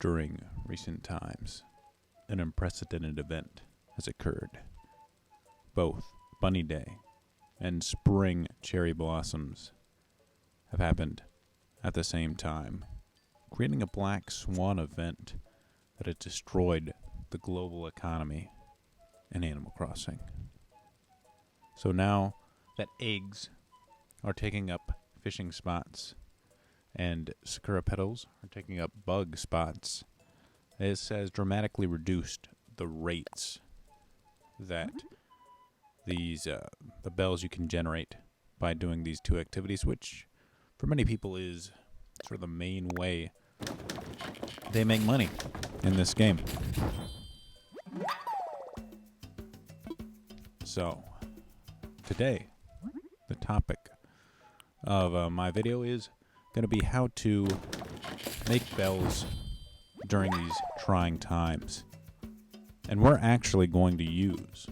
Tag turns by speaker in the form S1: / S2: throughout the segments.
S1: During recent times, an unprecedented event has occurred. Both Bunny Day and spring cherry blossoms have happened at the same time, creating a black swan event that has destroyed the global economy in Animal Crossing. So now that eggs are taking up fishing spots and sakura petals are taking up bug spots, this has dramatically reduced the rates that the bells you can generate by doing these two activities, which for many people is sort of the main way they make money in this game. So today, the topic of my video is going to be how to make bells during these trying times. And we're actually going to use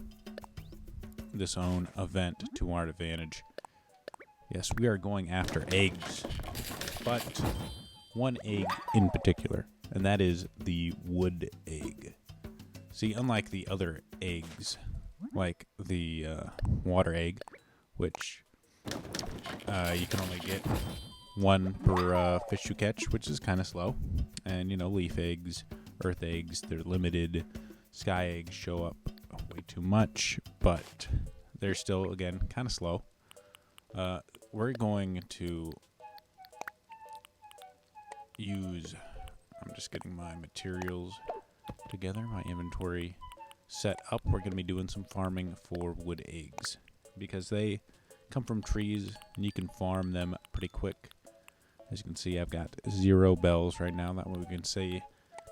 S1: this own event to our advantage. Yes, we are going after eggs, but one egg in particular, and that is the wood egg. See, unlike the other eggs, like the water egg, which you can only get one per fish you catch, which is kind of slow. And, leaf eggs, earth eggs, they're limited. Sky eggs show up way too much, but they're still, again, kind of slow. We're going to use... I'm just getting my materials together, my inventory set up. We're going to be doing some farming for wood eggs because they come from trees and you can farm them pretty quick. As you can see, I've got 0 bells right now. That way we can see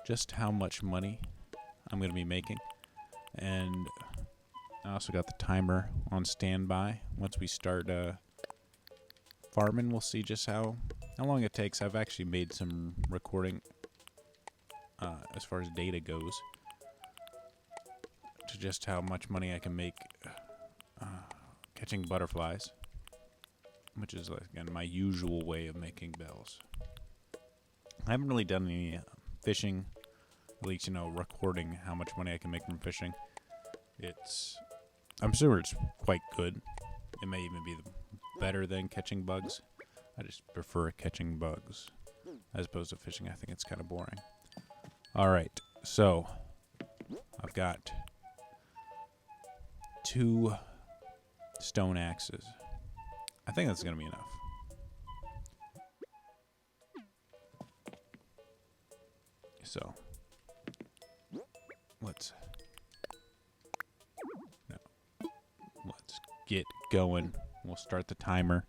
S1: just how much money I'm going to be making. And I also got the timer on standby. Once we start farming, we'll see just how long it takes. I've actually made some recording as far as data goes to just how much money I can make catching butterflies, which is, again, my usual way of making bells. I haven't really done any fishing, at least, recording how much money I can make from fishing. I'm sure it's quite good. It may even be better than catching bugs. I just prefer catching bugs as opposed to fishing. I think it's kind of boring. All right, so I've got 2 stone axes. I think that's going to be enough. So, let's get going. We'll start the timer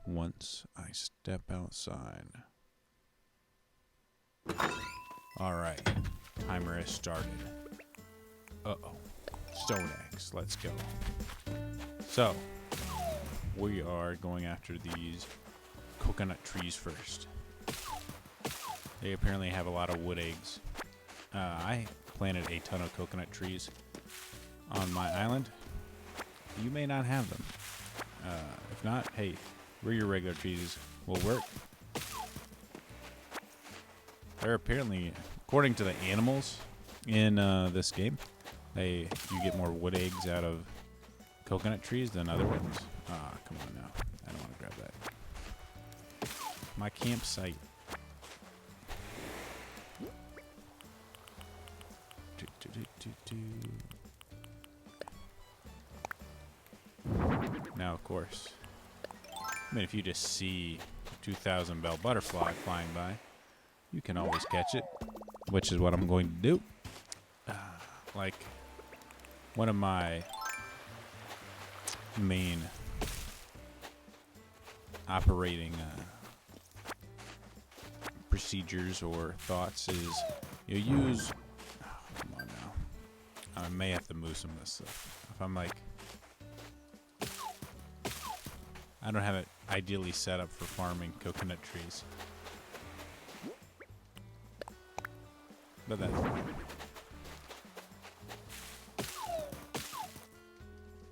S1: once I step outside. Alright, timer has started. Uh-oh. Stone axe, let's go. So, we are going after these coconut trees first. They apparently have a lot of wood eggs. I planted a ton of coconut trees on my island. You may not have them. If not, hey, where your regular trees will work. They're apparently, according to the animals in this game, you get more wood eggs out of coconut trees than other ones. Ah, come on now. I don't want to grab that. My campsite. Now, of course, if you just see 2,000 bell butterfly flying by, you can always catch it, which is what I'm going to do. Like, one of my main operating procedures or thoughts is you use... Oh, come on now. I may have to move some of this stuff. If I'm like... I don't have it ideally set up for farming coconut trees. But that's fine.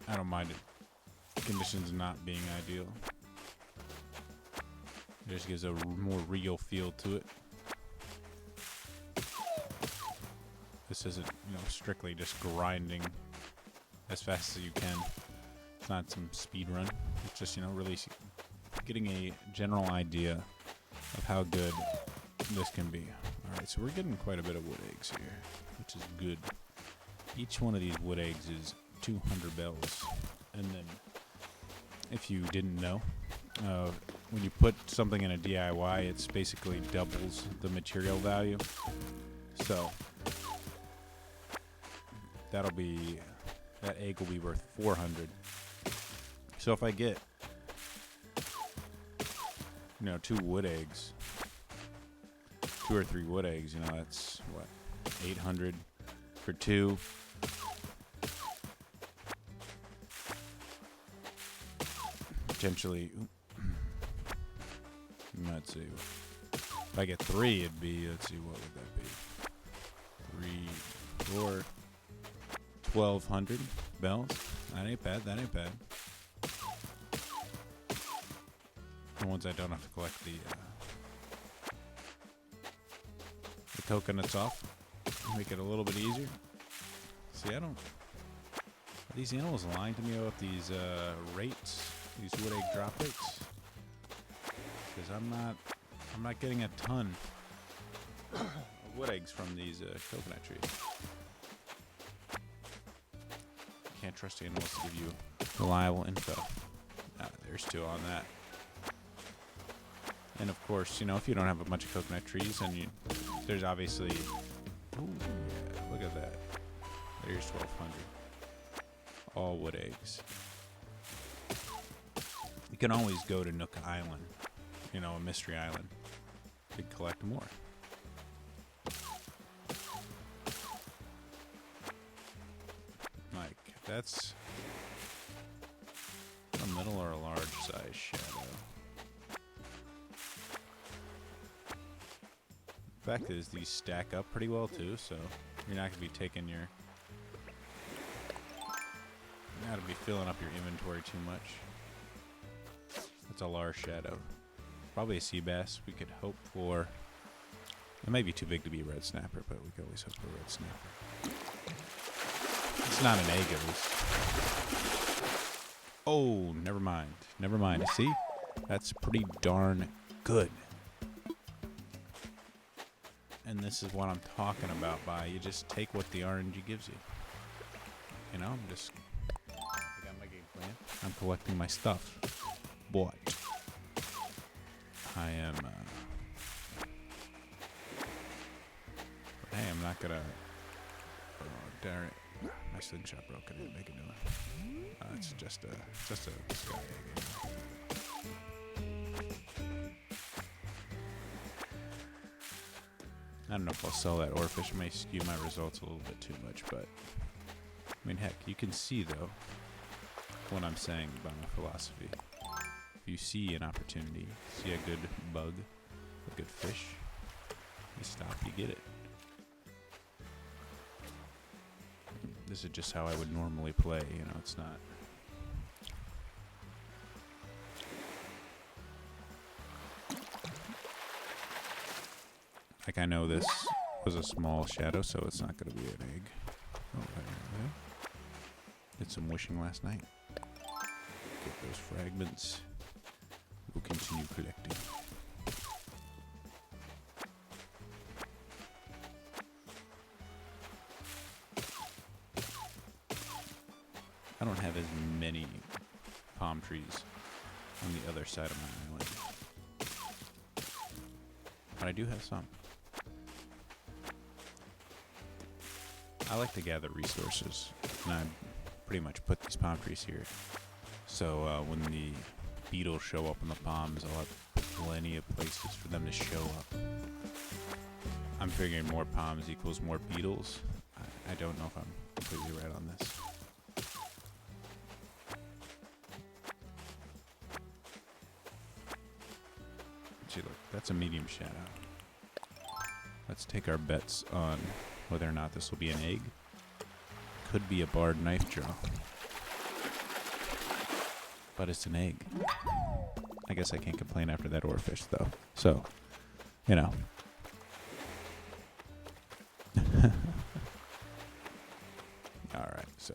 S1: I don't mind it. Conditions not being ideal. It just gives a more real feel to it. This isn't, strictly just grinding as fast as you can. It's not some speed run. It's just, really getting a general idea of how good this can be. Alright, so we're getting quite a bit of wood eggs here, which is good. Each one of these wood eggs is 200 bells. And then, if you didn't know, when you put something in a DIY, it's basically doubles the material value. So, that egg will be worth 400. So if I get, 2 wood eggs, 2 or 3 wood eggs, that's what, 800 for 2. Potentially, let's see. If I get 3, it'd be, let's see, what would that be? 3, 4, 1,200 bells. That ain't bad. The ones I don't have to collect the coconuts off. Make it a little bit easier. See, are these animals lying to me about these rates, these wood egg drop rates? Because I'm not getting a ton of wood eggs from these coconut trees. Can't trust animals to give you reliable info. There's 2 on that. And of course, if you don't have a bunch of coconut trees, and there's obviously, ooh, yeah, look at that. There's 1,200. All wood eggs. You can always go to Nook Island, a mystery island, and collect more. Like, that's a middle or a large size shadow. The fact is, these stack up pretty well too, so you're not going to be taking you're not going to be filling up your inventory too much. That's a large shadow. Probably a sea bass. We could hope for, it may be too big to be a red snapper, but we could always hope for a red snapper. It's not an egg at least. Oh, never mind. See? That's pretty darn good. And this is what I'm talking about by you just take what the RNG gives you. I got my game plan. I'm collecting my stuff. But I am, hey, I'm not gonna, oh, darn it. My slingshot broke. I didn't make a new one. It's just a sky egg. I don't know if I'll sell that oarfish. It may skew my results a little bit too much, but I mean, heck, you can see though what I'm saying about my philosophy. If you see an opportunity, see a good bug, a good fish, you stop, you get it. This is just how I would normally play, it's not. Like, I know this was a small shadow, so it's not going to be an egg. Oh, there. Did some wishing last night. Get those fragments. We'll continue collecting. I don't have as many palm trees on the other side of my island, but I do have some. I like to gather resources, and I pretty much put these palm trees here. So when the beetles show up in the palms, I'll have plenty of places for them to show up. I'm figuring more palms equals more beetles. I don't know if I'm completely right on this. See, look, that's a medium shadow. Let's take our bets on whether or not this will be an egg. Could be a barred knife jaw. But it's an egg. I guess I can't complain after that oarfish, though. So, Alright, so.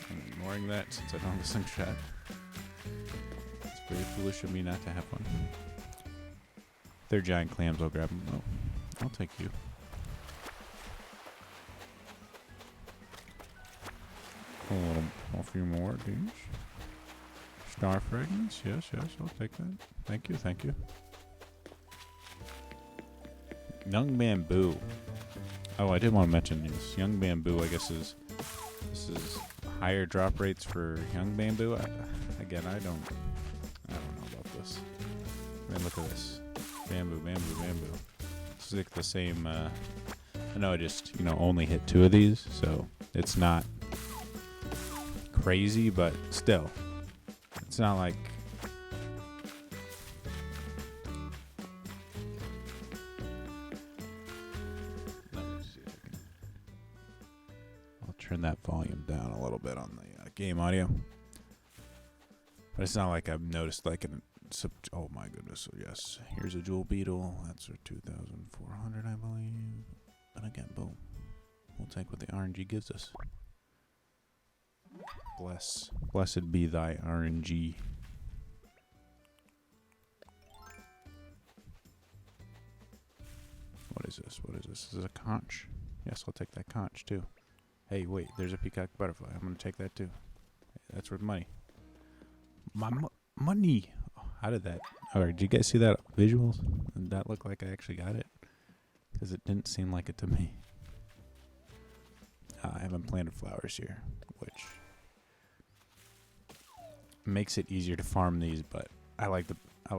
S1: I'm ignoring that since I don't have a slingshot. It's very foolish of me not to have one. If they're giant clams, I'll grab them. Oh, I'll take you. A few more of these. Star fragments, yes, I'll take that. Thank you. Young bamboo. Oh, I did want to mention this. Young bamboo, I guess, this is higher drop rates for young bamboo. Again, I don't know about this. I mean, look at this. Bamboo. It's like the same. I know I just only hit 2 of these, so it's not crazy, but still, it's not like. I'll turn that volume down a little bit on the game audio, but it's not like I've noticed like an. Oh my goodness! So yes, here's a jewel beetle. That's for 2,400, I believe. And again, boom. We'll take what the RNG gives us. Blessed be thy RNG. What is this? This is a conch. Yes, I'll take that conch too. Hey, wait, there's a peacock butterfly. I'm gonna take that too. Hey, that's worth money. My money. Oh, how did that? Alright, did you guys see that visuals? Did that look like I actually got it? Because it didn't seem like it to me. I haven't planted flowers here, which makes it easier to farm these, but I like it. I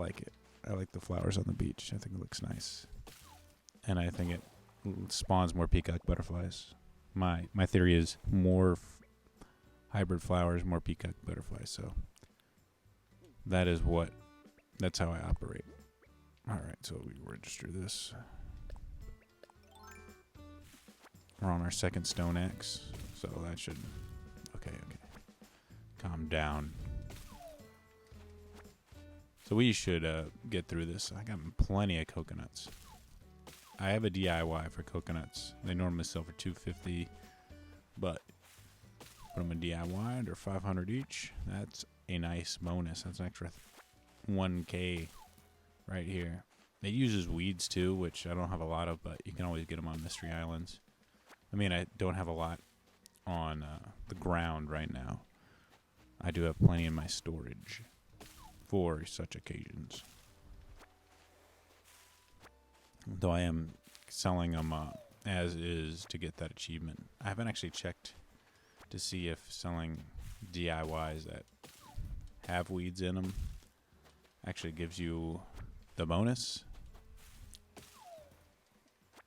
S1: like the flowers on the beach. I think it looks nice, and I think it spawns more peacock butterflies. My theory is more hybrid flowers, more peacock butterflies. So that's how I operate. All right, so we register this. We're on our second stone axe, so that should. Okay. Calm down. So we should get through this. I got plenty of coconuts. I have a DIY for coconuts. They normally sell for $250, but put them in DIY under 500 each. That's a nice bonus. That's an extra 1K right here. It uses weeds too, which I don't have a lot of, but you can always get them on Mystery Islands. I mean, I don't have a lot on the ground right now. I do have plenty in my storage for such occasions. Though I am selling them as is to get that achievement. I haven't actually checked to see if selling DIYs that have weeds in them actually gives you the bonus.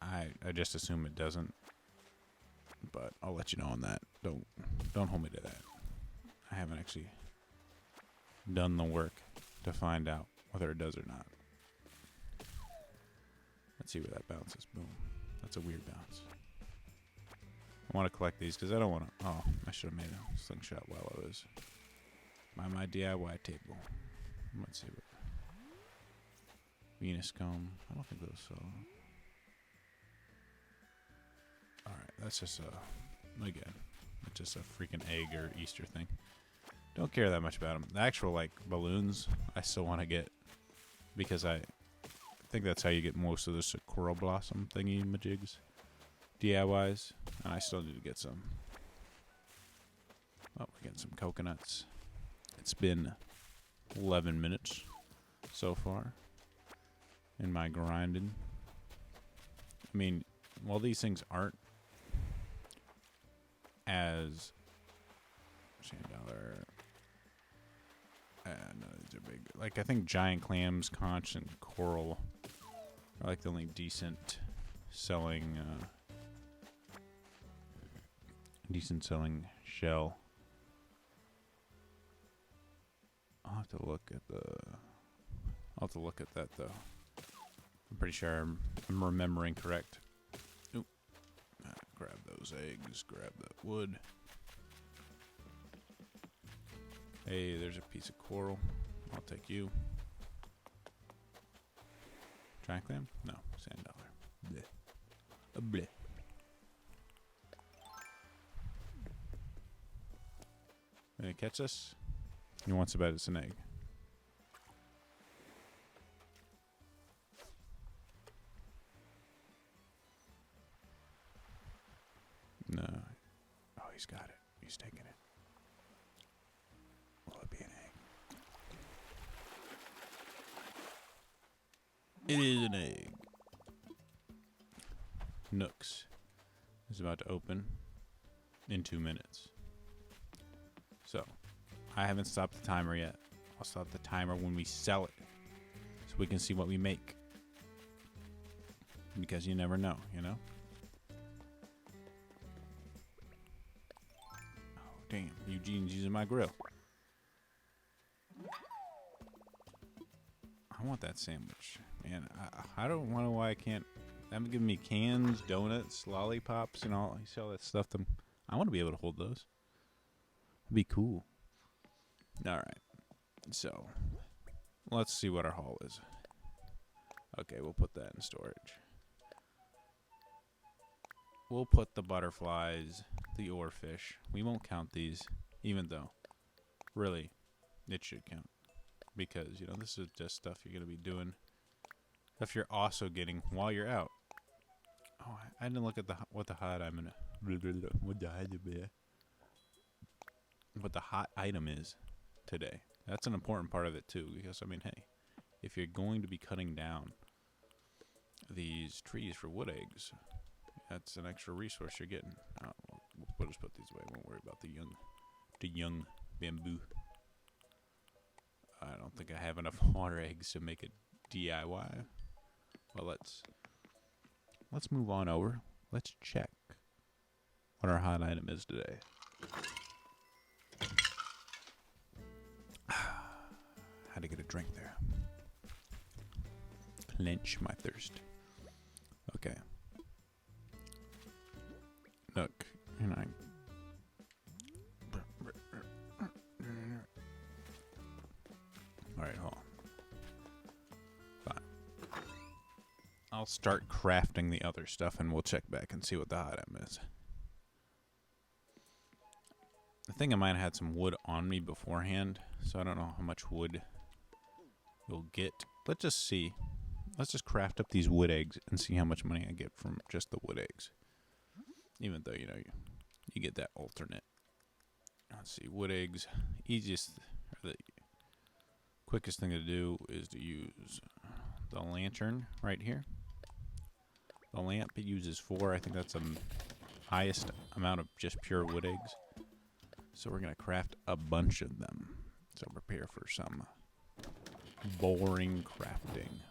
S1: I just assume it doesn't, but I'll let you know on that. Don't hold me to that. I haven't actually done the work to find out whether it does or not. Let's see where that bounces. Boom. That's a weird bounce. I want to collect these because I don't want to. Oh, I should have made a slingshot while I was by my DIY table. Let's see what. Venus comb. I don't think those saw. Alright, that's just again, it's just a freaking egg or Easter thing. Don't care that much about them. The actual, like, balloons, I still want to get, because I think that's how you get most of the coral blossom thingy majigs, DIYs, and I still need to get some. Oh, we're getting some coconuts. It's been 11 minutes so far in my grinding. I mean, while these things aren't as $10, no, these are big. Like, I think giant clams, conch, and coral are like the only decent selling shell. I'll have to look at that though. I'm pretty sure I'm remembering correct. Oop. Grab those eggs, grab that wood. Hey, there's a piece of coral. I'll take you. Giant clam? No. Sand dollar. Bleh. A bleh. Gonna catch this? He wants to bet it's an egg. No. Oh, he's got it. He's taking it. Will it be an egg? It is an egg. Nooks is about to open in 2 minutes. So, I haven't stopped the timer yet. I'll stop the timer when we sell it, so we can see what we make. Because you never know, you know? Oh, damn. Eugene's using my grill. I want that sandwich. Man, I don't know why I can't. They haven't given me cans, donuts, lollipops, and all. You see all that stuff. I want to be able to hold those. It'd be cool. Alright. So, let's see what our haul is. Okay, we'll put that in storage. We'll put the butterflies, the oarfish. We won't count these, even though, really, it should count. Because, you know, this is just stuff you're going to be doing. Stuff you're also getting while you're out. Oh, I didn't look at what the hot item what the hot item is today. That's an important part of it too, because I mean, hey, if you're going to be cutting down these trees for wood eggs, that's an extra resource you're getting. We'll just put these away. Won't worry about the young bamboo. I don't think I have enough water eggs to make a DIY. Well, let's move on over. Let's check what our hot item is today. Had to get a drink there. Clench my thirst. Okay. Look, and Alright, hold on. Fine. I'll start crafting the other stuff and we'll check back and see what the hot item is. I think I might have had some wood on me beforehand, so I don't know how much wood you'll get. Let's just see. Let's just craft up these wood eggs and see how much money I get from just the wood eggs. Even though, you know, you get that alternate. Let's see, wood eggs. Easiest, or the quickest thing to do is to use the lantern right here. The lamp, it uses 4. I think that's the highest amount of just pure wood eggs. So we're going to craft a bunch of them. So prepare for some boring crafting.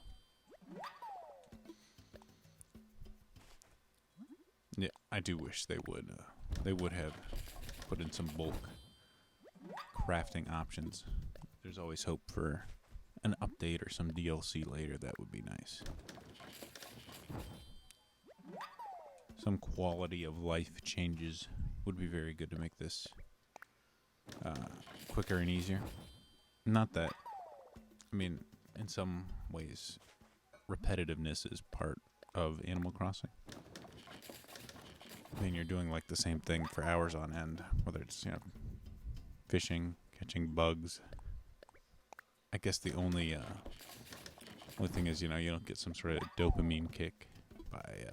S1: Yeah, I do wish they would have put in some bulk crafting options. There's always hope for an update or some DLC later. That would be nice. Some quality of life changes would be very good to make this quicker and easier. Not that, I mean, in some ways, repetitiveness is part of Animal Crossing. I mean, you're doing like the same thing for hours on end, whether it's, you know, fishing, catching bugs. I guess the only thing is, you know, you don't get some sort of dopamine kick by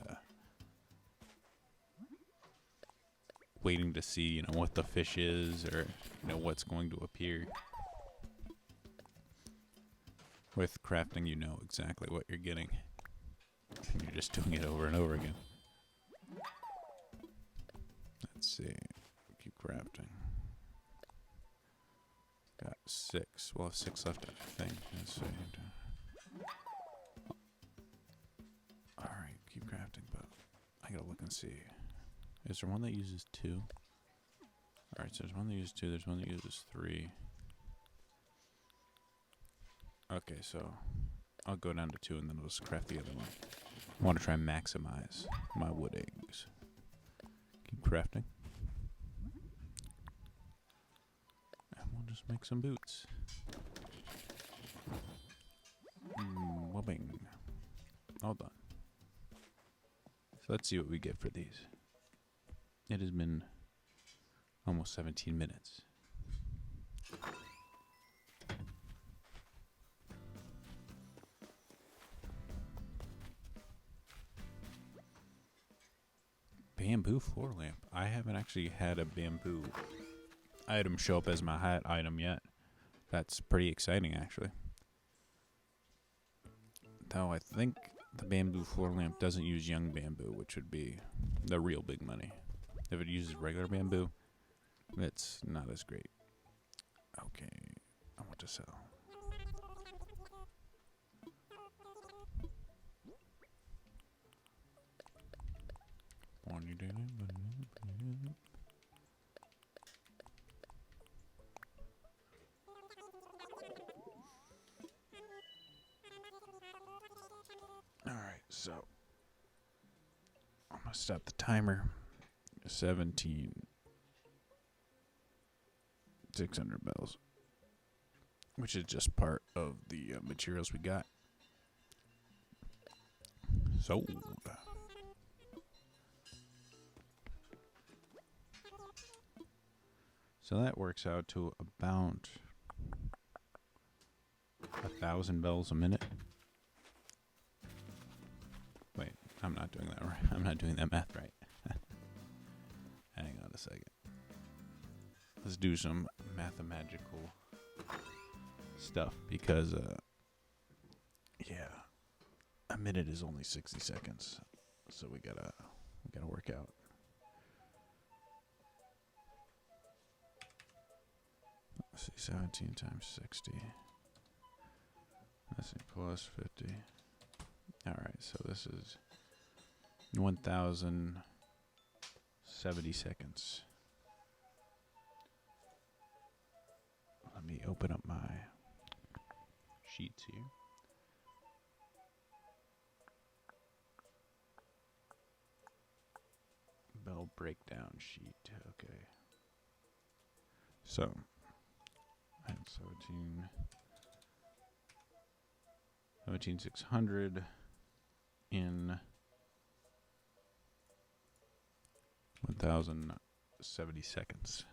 S1: waiting to see, you know, what the fish is or, you know, what's going to appear. With crafting, you know exactly what you're getting. And you're just doing it over and over again. Let's see. Keep crafting. Got 6. We'll have 6 left, I think. Let's see. Alright, keep crafting, but I gotta look and see. Is there one that uses 2? Alright, so there's one that uses 2, there's one that uses 3. Okay, so I'll go down to 2 and then I'll just craft the other one. I want to try and maximize my wood eggs. Keep crafting. And we'll just make some boots. Wobbing. Hold on. So let's see what we get for these. It has been almost 17 minutes. Bamboo floor lamp. I haven't actually had a bamboo item show up as my hat item yet. That's pretty exciting, actually. Though I think the bamboo floor lamp doesn't use young bamboo, which would be the real big money. If it uses regular bamboo, it's not as great. Okay, I want to sell. Alright, so I'm going to stop the timer. 17,600 bells, which is just part of the materials we got. Sold. So that works out to about 1,000 bells a minute. Wait, I'm not doing that right. I'm not doing that math right. Hang on a second. Let's do some mathematical stuff because, yeah, a minute is only 60 seconds, so we gotta work out. Let's see, 17 times 60. Let's see, plus 50. All right, so this is 1,070 seconds. Let me open up my sheets here. Bell breakdown sheet. Okay. So, I have 17,600 in 1,070 seconds.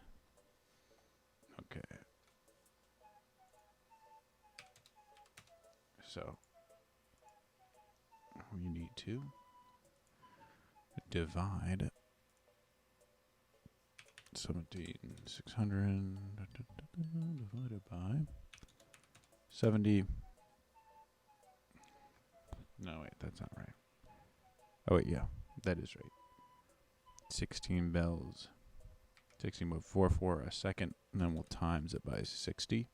S1: Okay. So, we need to divide 17,600 divided by 70. No, wait, that's not right. Oh, wait, yeah, that is right. 16 bells. 16.44 a second, and then we'll times it by 60.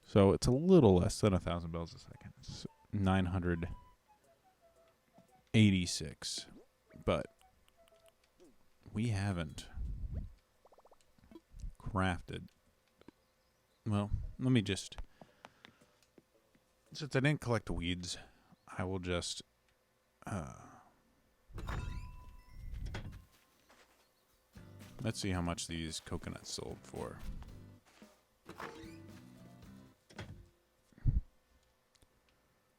S1: So it's a little less than 1,000 bells a second. It's 986. But we haven't crafted. Well, let me just. Since I didn't collect the weeds, I will just. Let's see how much these coconuts sold for.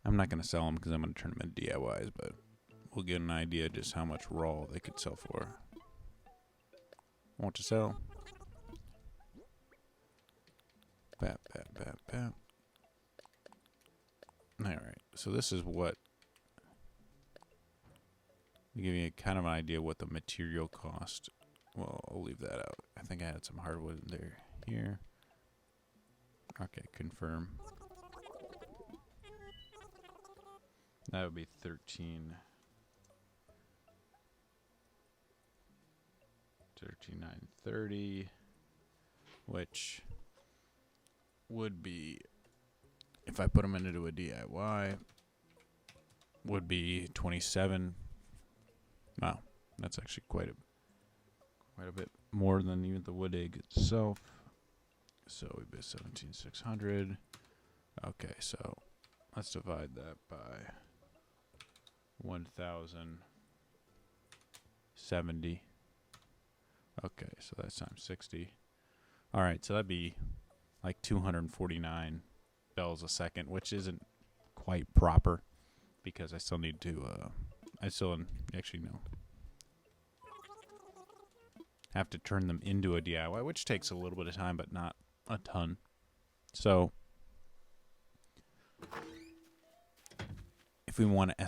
S1: I'm not going to sell them because I'm going to turn them into DIYs, but we'll get an idea just how much raw they could sell for. Want to sell? Bap, bap, bap, bap. Alright, so this is what. To give you kind of an idea what the material cost. Well, I'll leave that out. I think I had some hardwood in there. Here. Okay, confirm. That would be 13,930, which would be, if I put them into a DIY, would be 27. Wow, that's actually quite a bit more than even the wood egg itself. So we'd be 17,600. Okay, so let's divide that by 1,070. Okay, so that's times 60. All right, so that'd be like 249 bells a second, which isn't quite proper because I still need to, actually no, have to turn them into a DIY, which takes a little bit of time, but not a ton. So if we want to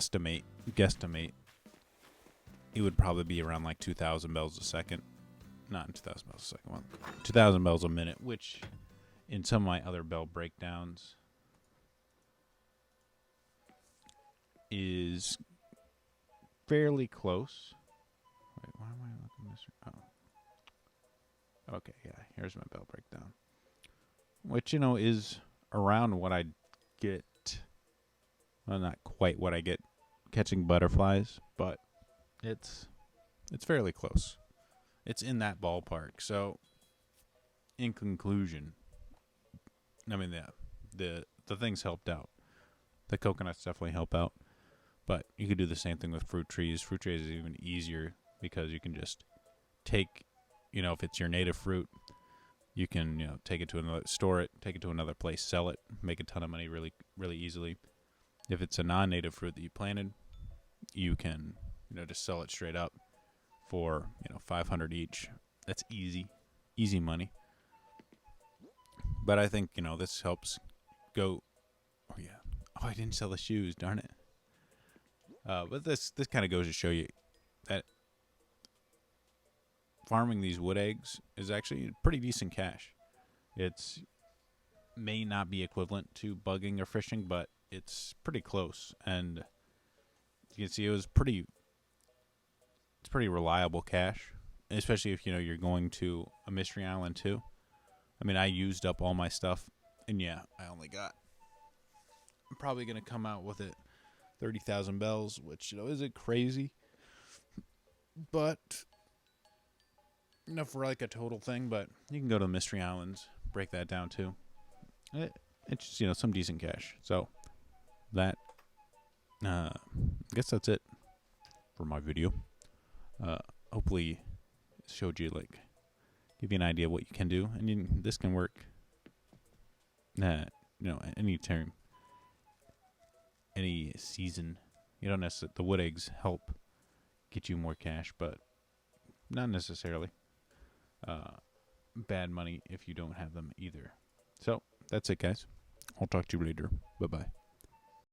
S1: guesstimate, it would probably be around like 2,000 bells a second. Not 2,000 bells a second, well, 2,000 bells a minute, which in some of my other bell breakdowns is fairly close. Wait, why am I looking this? Oh. Okay, yeah, here's my bell breakdown. Which, is around what I get. Well, not quite what I get catching butterflies, but it's fairly close. It's in that ballpark. So, in conclusion, I mean, the things helped out. The coconuts definitely help out. But you could do the same thing with fruit trees. Fruit trees is even easier because you can just take, if it's your native fruit, you can, take it to another, store it, take it to another place, sell it, make a ton of money really, really easily. If it's a non-native fruit that you planted, you can, just sell it straight up for, $500 each. That's easy money. But I think, this helps go. Oh yeah. Oh, I didn't sell the shoes. Darn it. But this kind of goes to show you that farming these wood eggs is actually pretty decent cash. It's may not be equivalent to bugging or fishing, but it's pretty close. And you can see it's pretty reliable cash, especially if you're going to a mystery island too. I mean, I used up all my stuff, and yeah, I'm probably gonna come out with it 30,000 bells, which isn't crazy, but enough for like a total thing. But you can go to the mystery islands, break that down too. It's just some decent cash. So that I guess that's it for my video. Hopefully showed you, give you an idea of what you can do, and this can work any time, any season. You don't necessarily, the wood eggs help get you more cash, but not necessarily bad money if you don't have them either. So that's it, guys. I'll talk to you later. Bye bye.